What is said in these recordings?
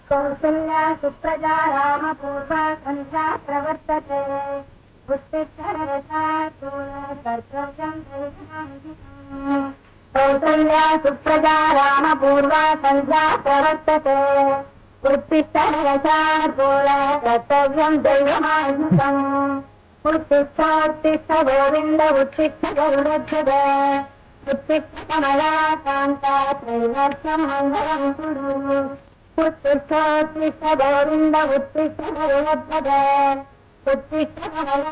कौसल्या सुप्रजा रामपूर्वा सन्ध्या प्रवर्तते कौसल्या सुप्रजा रामपूर्वा सन्ध्या प्रवर्तते उत्तिष्ठा कर्तव्यं दैवमानुषम् उत्तिष्ठ गोविन्द उत्तिष्ठ गरुडध्वज उत्तिष्ठ कमला कान्ता त्रैवर्षं मङ्गलं कुरु उत्तिष्ठ गोविन्द उत्तिष्ठ गरुडध्वज उत्तिष्ठ कमला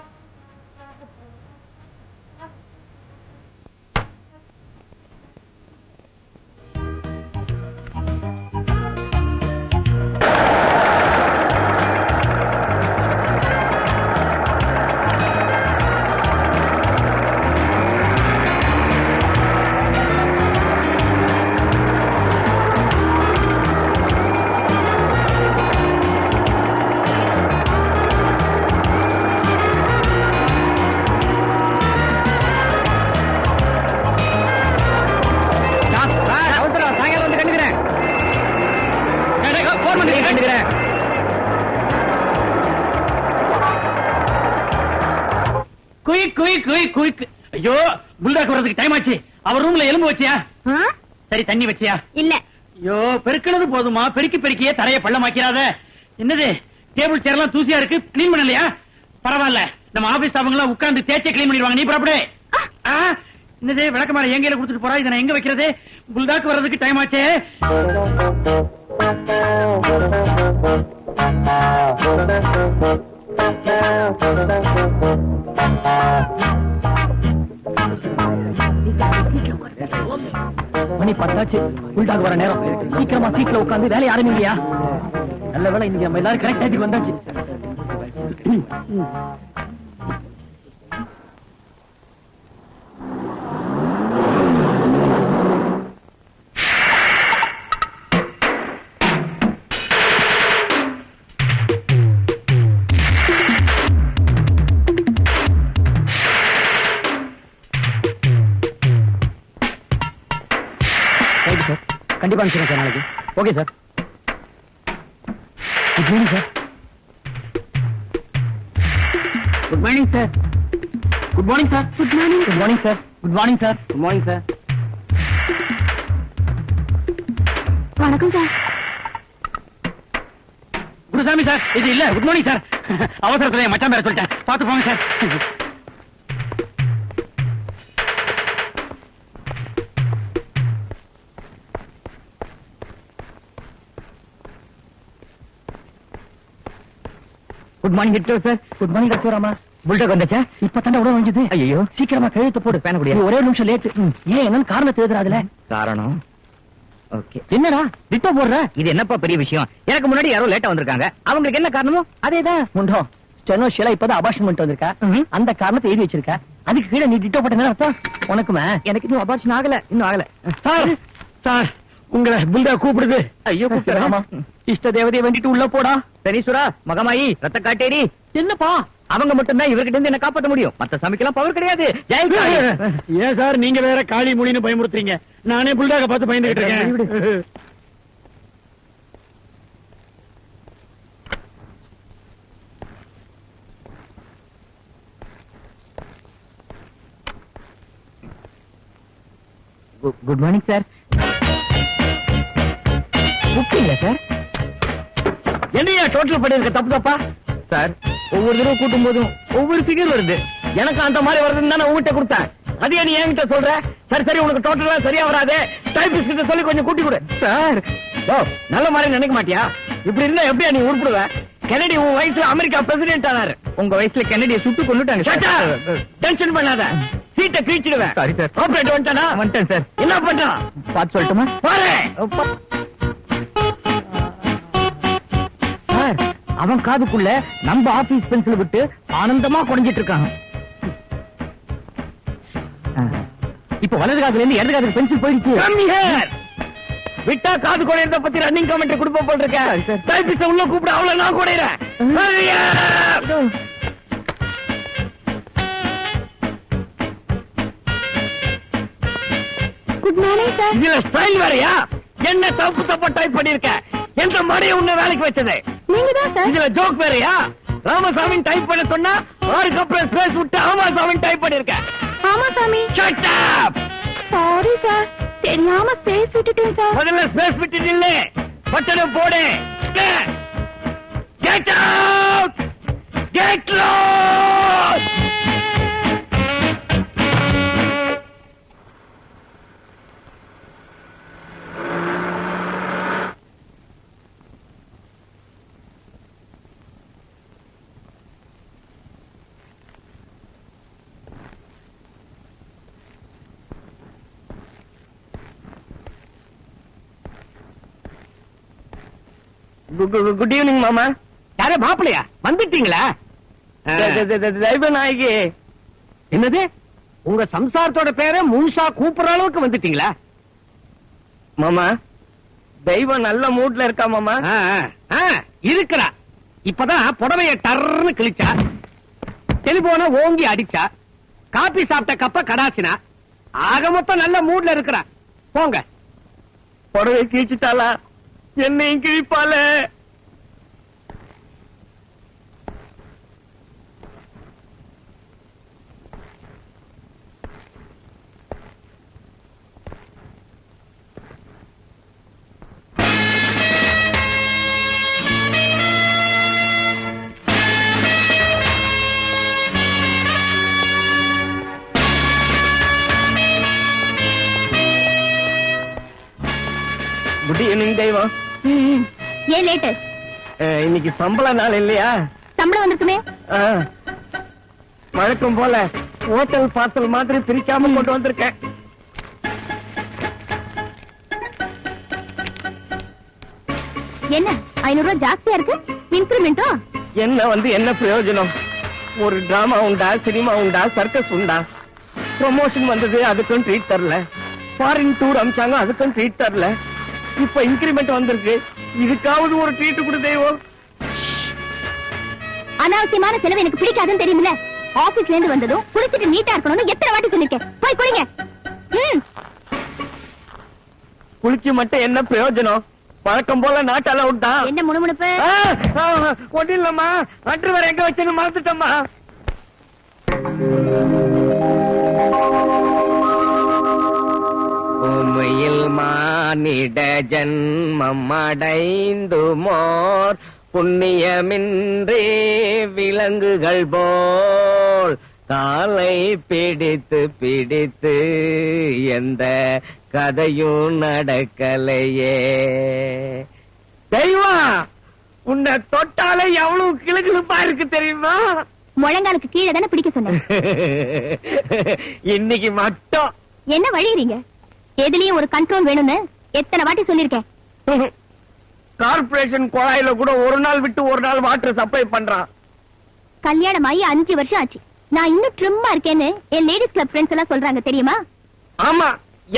ஐயோ புல்டாக் வர்றதுக்கு டைம் ஆச்சு. அவர் ரூம்ல எலும்பு வச்சியா? சரி தண்ணி வச்சியா? இல்ல. ஐயோ பெருக்கிறது போதுமா, பெருக்கி பெருக்கியே தரைய பள்ளமாக்கிறாத. என்னது டேபிள் சேர் எல்லாம் தூசியா இருக்கு, கிளீன் பண்ணலையா? பரவாயில்ல, நம்ம ஆபீஸ் அவங்க எல்லாம் உட்கார்ந்து தேய்ச்சே கிளீன் பண்ணிடுவாங்க. நீ புறப்படு. என்னது விளக்கமாற எங்க கொடுத்துட்டு போறா? இதை நான் எங்க வைக்கிறது? புல்டாக் வர்றதுக்கு டைம் ஆச்சு. மணி 10 புல்டாக் வர நேரம். சீக்கிரமா சீட்ல உட்கார்ந்து வேலைய ஆரம்பிங்கயா. நல்ல வேலை இன்னைக்கு நம்ம எல்லாரும் கரெக்ட் டைத்துக்கு வந்தாச்சு. கண்டிப்பா அனுப்பிச்சுங்க சார் நாளைக்கு. Okay sir. Good morning sir. Good morning sir. Good morning sir. Good morning. Good morning sir. Good morning sir. Good morning sir. வணக்கம் சார். குருசாமி சார் இது இல்ல. Good morning sir. அவசரத்துல மச்சான் பேர சொல்லிட்டேன், பார்த்து போங்க sir. Good morning Hitler sir. Good morning doctor Rama. Bulldog வந்தாச்சா? இப்ப தாண்டா உடனே வந்துது. ஐயோ சீக்கிரமா கழுத்து போடு. பேன குடியா. ஒரே நிமிஷம் லேட். ஏன் என்னன்னு காரணம் தெரியுதுல? காரணம் ஓகே. என்னடா டிட்டோ போடுற? இது என்னப்பா பெரிய விஷயம்? எனக்கு முன்னாடி யாரோ லேட்டா வந்திருக்காங்க. அவங்களுக்கு என்ன காரணமோ அதேதான். முண்டோ ஸ்டெனோ ஷீலா இப்பதான் அபார்ஷன் பண்ணிட்டு வந்திருக்கா. அந்த காரணத்தை எழுதி வச்சிருக்கா. அதுக்கு கீழே நீ டிட்டோ போட்ட அர்த்தம் உனக்குமே. எனக்கு இன்னும் அபார்ஷன் ஆகல. இன்னும் ஆகல சார். சார் உங்களை புல்டாக் கூப்பிடுது. ஐயோ கூப்பிடுறாமா. இஷ்ட தேவதையை வேண்டிட்டு உள்ள போடா. சனீஸ்வரா மகமாயி ரத்த காட்டேரி. என்னப்பா அவங்க மட்டும் தான் இவர்கிட்ட இருந்து என்ன காப்பாற்ற முடியும். மத்த சமைக்கலாம் பவர் கிடையாது. ஏன் சார் நீங்க வேற காளி மொழின்னு பயமுறுத்துறீங்க? நானே புல்டாக பார்த்து பயந்துகிட்டு இருக்கேன். Good morning sir. கூப்பிட்டீங்களா சார்? என்னையா டோட்டல் பண்ணிருக்க தப்பு தப்பா? சார் ஒவ்வொரு தடவை கூட்டும் போதும் ஒவ்வொரு ஃபிகர் வருது. எனக்கு அந்த மாதிரி வருதுன்னு தான் உங்ககிட்ட கொடுத்தேன். அதே நீ என்கிட்ட சொல்ற. சரி சரி உனக்கு டோட்டலா சரியா வராது. டைபிஸ்ட் கிட்ட சொல்லி கொஞ்சம் கூட்டி கொடு. சார் ஓ நல்ல மாதிரி நினைக்க மாட்டியா? இப்படி இருந்தா எப்படியா நீ உருப்பிடுவ? கெனடி உன் வயசுல அமெரிக்கா பிரசிடென்ட் ஆனாரு. உங்க வயசுல கெனடியை சுட்டு கொண்டுட்டாங்க. டென்ஷன் பண்ணாத. சீட்டை கிழிச்சிடுவேன். Sorry sir. ஆபரேட் வந்துட்டானா? வந்துட்டேன் சார். என்ன பண்றான் பார்த்து சொல்லட்டுமா? பாரு சார் அவன் காதுக்குள்ள நம்ம ஆபீஸ் பென்சில் விட்டு ஆனந்தமா குறைஞ்சிட்டு இருக்காங்க. இப்ப வலது காதுல இருந்து இடது காதுக்கு பென்சில் போயிடுச்சு. விட்டா காது குறையறத பத்தி ரன்னிங் கமெண்ட் கொடுப்ப போல் இருக்க. டைபிஸ்ட் உள்ள கூப்பிட அவ்வளவு நான் குறையறேன். Good morning sir. இதுல ஸ்டைல் வேறயா? என்ன தப்பு தப்பா டைப் பண்ணிருக்க? எந்த மடைய உன்னை வேலைக்கு வச்சது? நீங்க தான் சார். இதுல ஜோக் வேறயா? ராமசாமி டைப் பண்ண சொன்னா ஆறுக்கு அப்புறம் ஸ்பேஸ் விட்டு ஆமாசாமி டைப் பண்ணிருக்க. ஆமா சாமி. Shut up. சாரி சார், தெரியாம ஸ்பேஸ் விட்டுட்டேன் சார். முதல்ல ஸ்பேஸ் விட்டு நில்லு. பட்டனை போடு. Get out. Get lost. Good evening மாமா. யாரே மாப்பிளையா? வந்துட்டீங்களா? தெய்வநாயகி. என்னது? உங்க சம்சாரத்தோட பேரை முழுசா கூப்பிடுற அளவுக்கு வந்துட்டீங்களா? மாமா, தெய்வம் நல்ல மூட்ல இருக்கா மாமா? இருக்கிறா. இப்பதான் புடவைய டர்னு கிழிச்சா, டெலிபோன ஓங்கி அடிச்சா, காபி சாப்பிட்ட கப்ப கடாசினா, ஆக மொத்தம் நல்ல மூட்ல இருக்கிறா. போங்க. புடவை கிழிச்சிட்டாளா? என்னையும் கிழிப்பால. குட் ஈவினிங் தெய்வம். ஏன் லேட்டு? இன்னைக்கு சம்பள நாள் இல்லையா? சம்பளம் வந்திருக்குமே. வழக்கம் போல ஹோட்டல் பார்சல் மாதிரி பிரிக்காம கொண்டு வந்திருக்கேன். என்ன 500 ரூபாய் ஜாஸ்தியா இருக்கு? இன்கிரிமெண்டோ? என்ன வந்து என்ன பிரயோஜனம்? ஒரு டிராமா உண்டா, சினிமா உண்டா, சர்க்கஸ் உண்டா? ப்ரொமோஷன் வந்தது, அதுக்கும் ட்ரீட் தரல. ஃபாரின் டூர் அமிச்சாங்க, அதுக்கும் ட்ரீட் தரல. இப்ப இன்கிரிமெண்ட் வந்திருக்கு, இதுக்காவது ஒரு ட்ரீட் கொடு தெய்வம். அனாவசியமான செலவு எனக்கு பிடிக்காதுன்னு தெரியுமில்ல. ஆபீஸ்ல இருந்து வந்ததும் குளிச்சிட்டு நீட்டா இருக்கணும்னு எத்தனை வாட்டி சொல்லிருக்கேன். போய் குளிங்க. குளிச்சு மட்டும் என்ன பிரயோஜனம்? பழக்கம் போல நாட்டால விட்டா என்ன முணுமுணுப்பு? ஒன்றும் இல்லம்மா, அன்று வர எங்க வச்சுன்னு மறந்துட்டம்மா. உண்மையில் மானிட ஜன்மம் அடைந்து மோர் புண்ணியமின்றே விலங்குகள் போல் காலை பிடித்து பிடித்து எந்த கதையும் நடக்கலையே. தெய்வம், உன்னை தொட்டாலே எவ்வளவு கிளுகிளுப்பா இருக்கு தெரியுமா? முழங்காலுக்கு கீழே தானே பிடிக்க சொன்னேன். இன்னைக்கு மட்டும் என்ன வழியறீங்க? எதுலயும் ஒரு கண்ட்ரோல் வேணும்னு எத்தனை வாட்டி சொல்லிருக்கேன். கார்பரேஷன் குழாயில கூட ஒரு நாள் விட்டு ஒரு நாள் வாட்டர் சப்ளை பண்றான். கல்யாணம் ஆகி 5 வருஷம் ஆச்சு. நான் இன்னும் ட்ரிம்மா இருக்கேன்னு என் லேடிஸ் கிளப் ஃப்ரெண்ட்ஸ் எல்லாம் சொல்றாங்க தெரியுமா? ஆமா,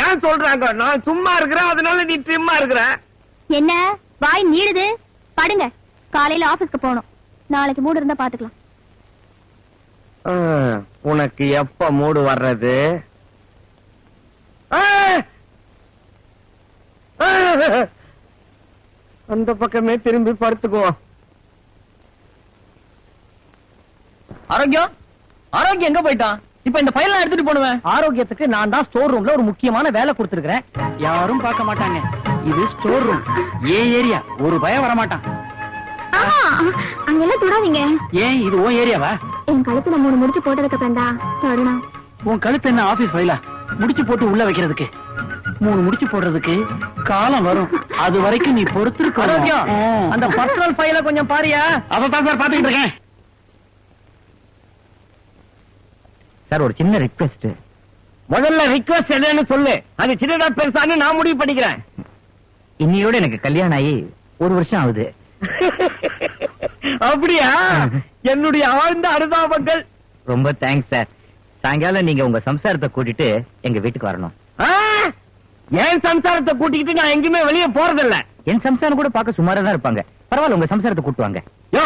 ஏன் சொல்றாங்க? நான் சும்மா இருக்கிறேன், அதனால நீ ட்ரிம்மா இருக்கிற. என்ன வாய் நீளுது? படுங்க, காலையில ஆபீஸ்க்கு போகணும். நாளைக்கு மூடு இருந்தா பாத்துக்கலாம். உனக்கு எப்ப மூடு வர்றது? அந்த பக்கமே திரும்பி படுத்துக்குவோம். ஆரோக்கியம், ஆரோக்கியம் எங்க போயிட்டான்? இப்ப இந்த ஃபைல் எடுத்துட்டு போடுவேன். ஆரோக்கியத்துக்கு நான் தான் ஸ்டோர் ரூம்ல ஒரு முக்கியமான வேலை கொடுத்திருக்கிறேன். யாரும் பார்க்க மாட்டாங்க. இது ஸ்டோர் ரூம், ஏன் ஏரியா. ஒரு பயம் வர மாட்டான். அங்கெல்லாம் தொடாதீங்க. ஏன் இது உன் ஏரியாவா? என் கழுத்துல 3 முடிச்சு போட்டதுக்கு அப்புறம் தான் தொடணும். உன் கழுத்து என்ன ஆபீஸ் ஃபைலா? முடிச்சு போட்டு உள்ள வைக்கிறதுக்கு 3 முடிச்சு போடுறதுக்கு காலம் வரும். அது வரைக்கும் நீ பொறுத்திருக்க. அந்த பர்சனல் ஃபைல கொஞ்சம் பாரியா? அதான் சார் பாத்துக்கிட்டு இருக்கேன். சார், ஒரு சின்ன ரிக்வெஸ்ட். முதல்ல ரிக்வெஸ்ட் என்னன்னு சொல்லு. அது சின்னதா பெருசான்னு நான் முடிவு பண்ணிக்கிறேன். இன்னையோட எனக்கு கல்யாணம் ஆகி 1 வருஷம் ஆகுது. அப்படியா? என்னுடைய ஆழ்ந்த அனுதாபங்கள். ரொம்ப தேங்க்ஸ் சார். சாயங்காலம் நீங்க உங்க சம்சாரத்தை கூட்டிட்டு எங்க வீட்டுக்கு வரணும். என் சம்சாரத்தை கூட்டிக்கிட்டு நான் எங்கேயுமே வெளியே போறதில்ல. என் சம்சாரம் கூட பார்க்க சுமாரா தான் இருப்பாங்க. பரவாயில்ல, உங்க சம்சாரத்தை கூட்டு வாங்க. யோ,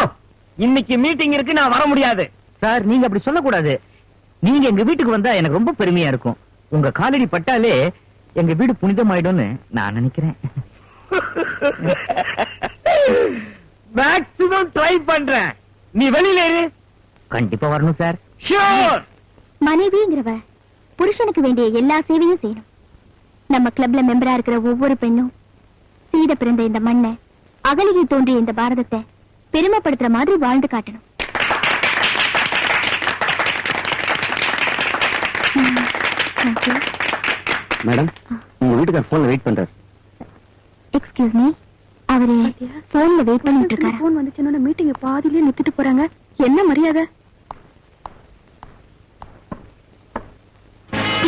இன்னைக்கு மீட்டிங் இருக்கு, நான் வர முடியாது. சார், நீங்க அப்படி சொல்லக்கூடாது. நீங்க எங்க வீட்டுக்கு வந்தா எனக்கு ரொம்ப பெருமையா இருக்கும். உங்க காலடி பட்டாலே எங்க வீடு புனிதமாயிடும்னு நான் நினைக்கிறேன். மேக்ஸிமம் ட்ரை பண்றேன். நீ வெளியில இரு. கண்டிப்பா வரணும் சார். ஷூர். மனைவிங்கிறவ புருஷனுக்கு வேண்டிய எல்லா சேவையும் செய்யணும். நம்ம கிளப்ல மெம்பரா இருக்கிற ஒவ்வொரு பெண்ணும் சீட பிறந்த இந்த மண்ணை, அகலியில் தோன்றிய இந்த பாரதத்தை பெருமைப்படுத்துற மாதிரி வாழ்ந்து காட்டணும். மேடம், உங்க வீட்டுக்கார போன்ல வெயிட் பண்றாரு. எக்ஸ்கியூஸ் மீ, அவரு போன்ல வெயிட் பண்ணிட்டு இருக்காரு. போன் வந்துச்சுன்னா மீட்டிங் பாதியிலே நிறுத்திட்டு போறாங்க. என்ன மரியாதை?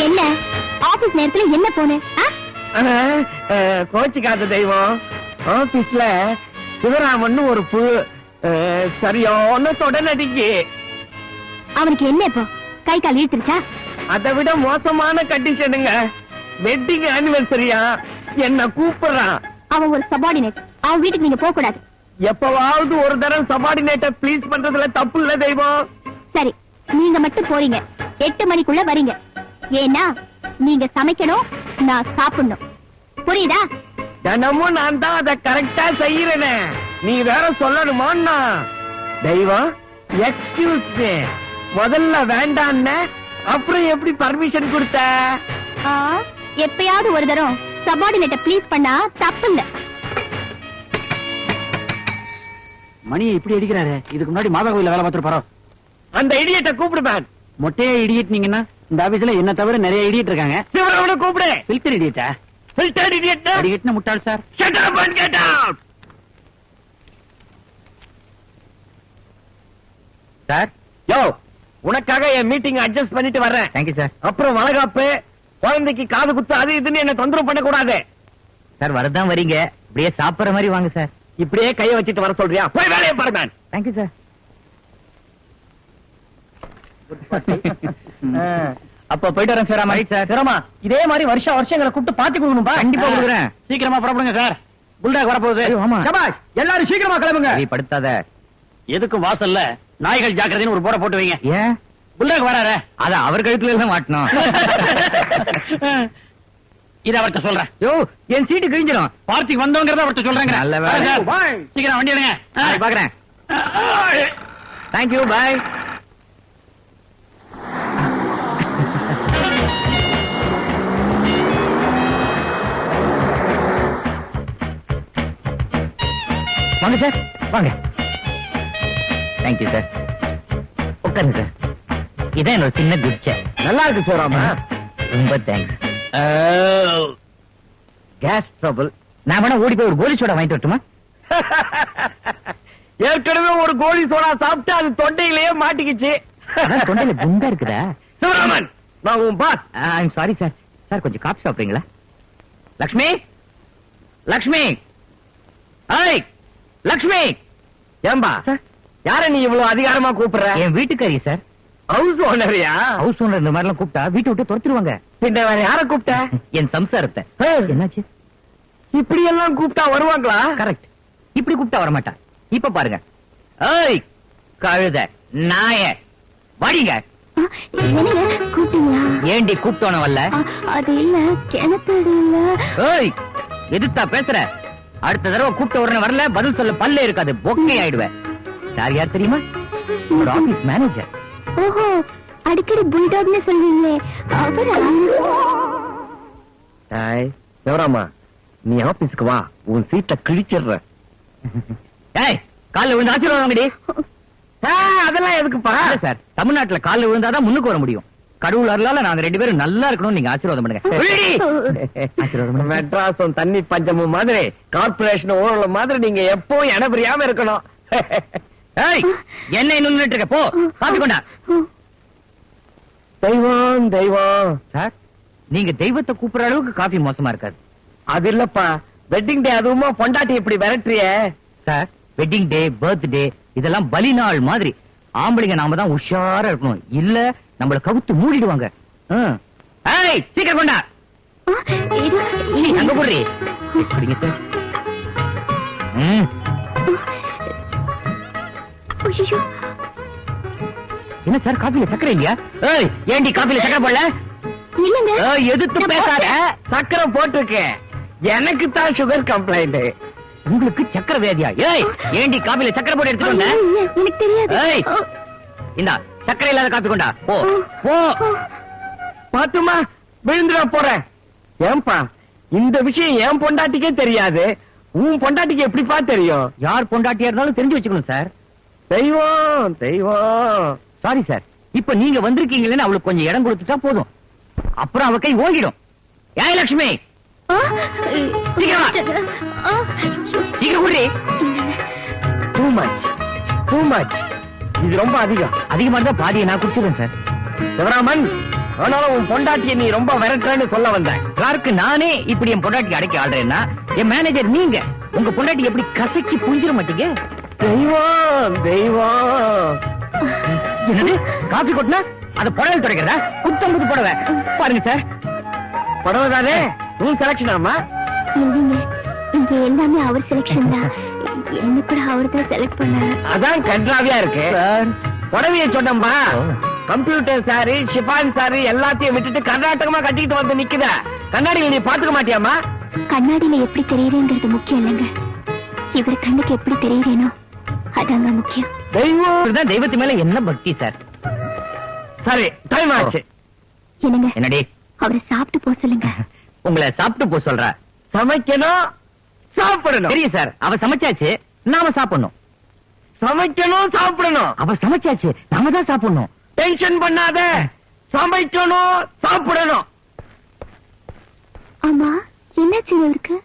என்ன ஆபீஸ் நேரத்துல என்ன போன? கோச்சிக்காத தெய்வம். ஆபீஸ்ல சிவராமன் ஒரு புழு சரியான தொடநடிக்கு. அவனுக்கு என்ன இப்போ கை கால் இழுத்துருச்சா? அதை விட மோசமான கண்டிஷனுங்க. வெட்டிங் ஆனிவர்சரியா என்ன கூப்பிடுறான். அவன் ஒரு சபார்டினேட். அவன் வீட்டுக்கு நீங்க போக கூடாது. எப்பவாவது ஒரு தடவை சபார்டினேட்ட ப்ளீஸ் பண்றதுல தப்பு இல்ல தெய்வம். சரி, நீங்க மட்டும் போறீங்க. 8 மணிக்குள்ள வரீங்க. ஏன்னா நீங்க சமைக்கணும், நான் சாப்பிடணும். புரியுதா? தினமும் நான் தான் அதை கரெக்டா செய்யறேனே, நீ வேற சொல்லணுமா? தெய்வம், எக்ஸ்கியூஸ் மீ. முதல்ல வேண்டான்ன, அப்புறம் எப்படி பர்மிஷன் கொடுத்த? எப்பயாவது ஒரு தரம் சபார்டினேட்ட ப்ளீஸ் பண்ணா தப்பு இல்ல. மணியை இப்படி அடிக்கிறாரு. இதுக்கு முன்னாடி மாதா கோயில வேலை பார்த்துட்டு போறோம். அந்த இடியட்ட கூப்பிடுவேன். மொட்டையா இடியட் நீங்கன்னா இந்த ஆபீஸ்ல என்ன தவிர நிறைய இடியட் இருக்காங்க. சிவராமனை கூப்பிடு. ஃபில்டர் இடியட்டா? Filter idiot. இடியட்னா முட்டாள் sir. Shut up and get out. Sir, யோ, உனக்காக என் மீட்டிங் அட்ஜஸ்ட் பண்ணிட்டு வர்றேன். Thank you sir. அப்புறம் வளகாப்பு, குழந்தைக்கு காது குத்து, அது இதுன்னு என்ன தொந்தரவு பண்ண கூடாது. சார், வரதான் வரீங்க, இப்படியே சாப்பிடுற மாதிரி வாங்க சார். இப்படியே கைய வச்சிட்டு வர சொல்றியா? போய் வேலையை பாருங்க. Thank you sir. அப்ப போயிட்டு வரேன் சார். Right sir. சிரமா இதே மாதிரி வருஷங்களை கூப்பிட்டு பாத்து கொடுக்கணும்பா. கண்டிப்பா கொடுக்குறேன். சீக்கிரமா புறப்படுங்க சார். புல்டாக் வரப்போகுது. சபாஷ், எல்லாரும் சீக்கிரமா கிளம்புங்க. படுத்தாத. எதுக்கு வாசல்ல நாய்கள் ஜாக்கிரதைன்னு ஒரு போட போட்டு வைங்க. ஏன்? புல்டாக் வராரு. அத அவர் கழுத்துல எல்லாம் மாட்டணும். இத அவர்கிட்ட சொல்றேன். யோ, என் சீட்டு கிழிஞ்சிடும். பார்ட்டிக்கு வந்தவங்கிறத அவர்கிட்ட சொல்றேங்க. நல்ல வேலை. சீக்கிரம் வண்டி எடுங்க. பாக்குறேன். தேங்க்யூ, பாய். வாங்க சார், வாங்க. Thank you sir. உட்காருங்க சார். இதான் என்னோட சின்ன குச்ச. நல்லா இருக்கு போறாமா. ரொம்ப தேங்க்ஸ். Gas trouble. நான் வேணா ஓடி போய் ஒரு கோலி சோடா வாங்கிட்டு வரட்டுமா? ஏற்கனவே ஒரு கோலி சோடா சாப்பிட்டு அது தொண்டையிலேயே மாட்டிக்கிச்சு. தொண்டையில குண்டா இருக்குதா? சிவராமன், நான் உன் boss. I'm sorry sir. Sir, கொஞ்சம் காபி சாப்பிடுறீங்களா? லக்ஷ்மி, லக்ஷ்மி, ஐய் லக்ஷ்மி. ஏம்பா சார், யார நீ இவ்வளவு அதிகாரமா கூப்பிடுற? என் வீட்டுக்காரி சார். ஹவுஸ் ஓனரியா? ஹவுஸ் ஓனர் இந்த மாதிரி எல்லாம் கூப்பிட்டா வீட்டை விட்டு துரத்திடுவாங்க. பின்ன வேற யார கூப்பிட்ட? என் சம்சாரத்தை. என்னாச்சு? இப்படி எல்லாம் கூப்பிட்டா வருவாங்களா? கரெக்ட். இப்படி கூப்பிட்டா வரமாட்டா. இப்ப பாருங்க. ஏய் கழுத நாய, வாடிங்க. ஏண்டி கூப்பிட்டோன வரல? அது இல்ல, கிணத்தடி இல்ல. ஏய், எதுத்தா பேசுற? அடுத்த தடவை கூப்பிட்ட உடனே வரல, பதில் சொல்ல பல்லே இருக்காது, பொக்கை ஆயிடுவேன். யார் யார் தெரியுமா? ஒரு ஆபீஸ் மேனேஜர். ஓஹோ, அடிக்கடி புல்டாக்னு சொல்வீங்களே அவரா? சிவராமா, நீ ஆபீஸ்க்கு வா, உன் சீட்டை கிழிச்சிடுற. ஏய், கால்ல விழுந்து ஆசீர்வாதம் வாங்கடி. அதெல்லாம் எதுக்குப்பா? சார், தமிழ்நாட்டுல கால்ல விழுந்தாதான் முன்னுக்கு வர முடியும். கடவுள் அருளால நாங்க 2 பேரும் நல்லா இருக்கணும். நீங்க ஆசீர்வாதம் பண்ணுங்க. மெட்ராஸும் தண்ணி பஞ்சமும் மாதிரி, கார்பரேஷன் ஓரளவு மாதிரி நீங்க எப்பவும் இடம் பிரியாம இருக்கணும். என்ன இன்னும் இருக்க? போ, காப்பி கொண்டா. தெய்வம் தெய்வம். சார், நீங்க தெய்வத்தை கூப்பிடுற அளவுக்கு காபி மோசமா இருக்காது. அது இல்லப்பா, வெட்டிங் டே அதுவுமா பொண்டாட்டி இப்படி விரட்டுறிய. சார், வெட்டிங் டே, பர்த்டே இதெல்லாம் பலி நாள் மாதிரி. ஆம்பளைங்க நாம தான் உஷாரா இருக்கணும், இல்ல நம்மள கவுத்து மூடிடுவாங்க. ஏய், சீக்கிரம் கொண்டா. அங்க போடுறீ. சார். என்ன சார், காபில சக்கரை இல்லையா? ஏய், ஏண்டி காபில சக்கரை போடல? இல்லங்க. எதிர்த்து பேசாத. சக்கரை போட்டிருக்கேன். எனக்கு தான் சுகர் கம்ப்ளைண்ட். உங்களுக்கு சக்கரை வியாதியா? ஏய், ஏண்டி காபில சக்கரை போட்டு எடுத்துட்டு வந்த? இல்ல, எனக்கு தெரியாது ஏய். ஓ, இந்தா சக்கரை இல்லாத காப்பி கொண்டா. போ போ. பாத்துமா விழுந்துட போறேன். ஏன்பா இந்த விஷயம் என் பொண்டாட்டிக்கே தெரியாது, உன் பொண்டாட்டிக்கு எப்படிப்பா தெரியும்? யார் பொண்டாட்டியா இருந்தாலும் தெரிஞ்சு வச்சுக்கணும் சார். தெய்வம் தெய்வம். சாரி சார், இப்ப நீங்க வந்திருக்கீங்களேன்னு அவளுக்கு கொஞ்சம் இடம் கொடுத்துட்டா போதும், அப்புறம் அவ கை ஓடிடும். ஏய் லட்சுமி, ஆ, சீக்கிரமா. ஆ, சீக்கிரம் குடி. Too much too much. இது ரொம்ப அதிகம். அதிகமா இருந்தா பாதியை நான் குடிச்சிடுறேன் சார். சிவராமன், ஆனாலும் உன் பொண்டாட்டியை நீ ரொம்ப விரட்டுறேன்னு சொல்ல வந்தேன். யாருக்கு நானே இப்படி என் பொண்டாட்டி அடைக்க ஆடுறேன்னா, என் மேனேஜர் நீங்க உங்க பொண்டாட்டி எப்படி கசக்கி புரிஞ்சிட மாட்டீங்க? தெய்வம் தெய்வம். என்னது காபி கொட்டினா அத புடவை துடைக்கிறதா? குத்தம்புது புடவை பாருங்க சார். படவைதானே உன் செலக்ஷன் ஆமா? இல்லைங்க, இங்க எல்லாமே அவர் செலக்ஷன் தான். என்ன கூட அவர் தான் செலக்ட் பண்ணாரு. அதான் கன்றாவியா இருக்கு. சார் புடவைய சொன்னம்பா, ஓ. கம்ப்யூட்டர் சாரி ஷிஃபான் சாரி எல்லாத்தையும் விட்டுட்டு கர்நாடகமா கட்டிட்டு வந்து நிக்குத. கண்ணாடியில நீ பாத்துக்க மாட்டியாமா? கண்ணாடியில எப்படி தெரியுறேங்கிறது முக்கியம் இல்லைங்க, இவர் கண்ணுக்கு எப்படி தெரியுறேனோ அதாங்க முக்கியம். தெய்வம். தான் தெய்வத்து மேல என்ன பக்தி சார். சரி டைம் ஆச்சு. என்னங்க, என்னடி அவரை சாப்பிட்டு போக சொல்லுங்க. உங்களை சாப்பிட்டு போ சொல்ற? சமைக்கணும் சாப்பிடணும். தெரியும் சார், அவ சமைச்சாச்சு, நாம சாப்பிடணும். சமைக்கணும் சாப்பிடணும். அவ சமைச்சாச்சு, நாம தான் சாப்பிடணும். டென்ஷன் பண்ணாத. சமைக்கணும் சாப்பிடணும். ஆமா, என்னாச்சு இவருக்கு?